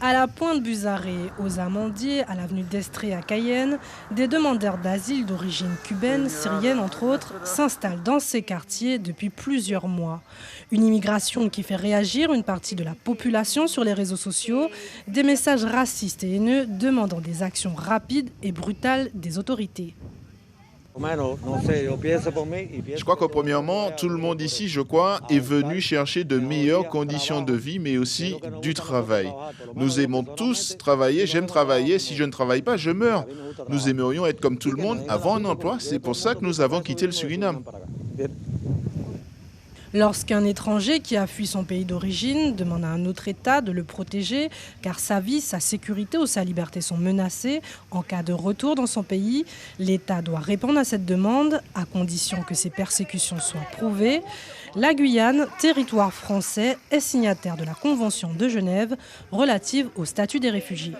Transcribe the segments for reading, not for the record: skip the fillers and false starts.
À la Pointe-Buzaré, aux Amandiers, à l'avenue d'Estrée à Cayenne, des demandeurs d'asile d'origine cubaine, syrienne entre autres, s'installent dans ces quartiers depuis plusieurs mois. Une immigration qui fait réagir une partie de la population sur les réseaux sociaux, des messages racistes et haineux demandant des actions rapides et brutales des autorités. Je crois qu'au premièrement, tout le monde ici, je crois, est venu chercher de meilleures conditions de vie, mais aussi du travail. Nous aimons tous travailler, j'aime travailler, si je ne travaille pas, je meurs. Nous aimerions être comme tout le monde, avoir un emploi, c'est pour ça que nous avons quitté le Suriname. Lorsqu'un étranger qui a fui son pays d'origine demande à un autre État de le protéger, car sa vie, sa sécurité ou sa liberté sont menacées en cas de retour dans son pays, l'État doit répondre à cette demande, à condition que ces persécutions soient prouvées. La Guyane, territoire français, est signataire de la Convention de Genève relative au statut des réfugiés.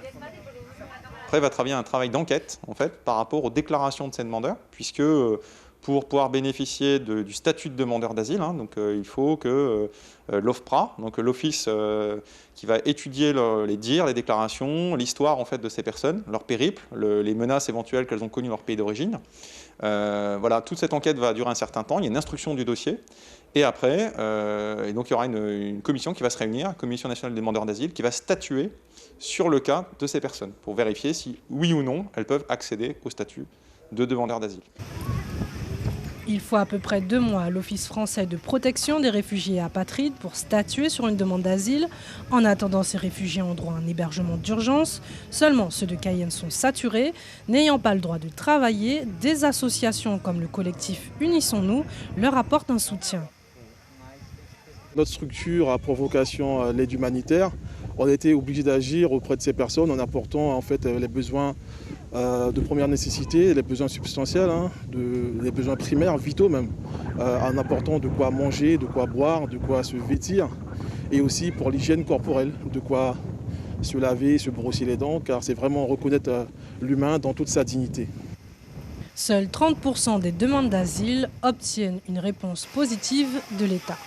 Après, il va travailler un travail d'enquête en fait, par rapport aux déclarations de ces demandeurs, puisque pour pouvoir bénéficier du statut de demandeur d'asile, il faut que l'OFPRA, donc l'office qui va étudier les dires, les déclarations, l'histoire en fait, de ces personnes, leur périple, les menaces éventuelles qu'elles ont connues dans leur pays d'origine. Voilà, toute cette enquête va durer un certain temps, il y a une instruction du dossier, et après, donc il y aura une commission qui va se réunir, la Commission nationale des demandeurs d'asile, qui va statuer sur le cas de ces personnes, pour vérifier si, oui ou non, elles peuvent accéder au statut de demandeur d'asile. Il faut à peu près 2 mois à l'Office français de protection des réfugiés et apatrides pour statuer sur une demande d'asile. En attendant, ces réfugiés ont droit à un hébergement d'urgence. Seulement, ceux de Cayenne sont saturés. N'ayant pas le droit de travailler, des associations comme le collectif Unissons-nous leur apportent un soutien. Notre structure a pour vocation l'aide humanitaire. On a été obligé d'agir auprès de ces personnes en apportant en fait, les besoins de première nécessité, les besoins substantiels, les besoins primaires, vitaux même, en apportant de quoi manger, de quoi boire, de quoi se vêtir, et aussi pour l'hygiène corporelle, de quoi se laver, se brosser les dents, car c'est vraiment reconnaître l'humain dans toute sa dignité. Seuls 30% des demandes d'asile obtiennent une réponse positive de l'État.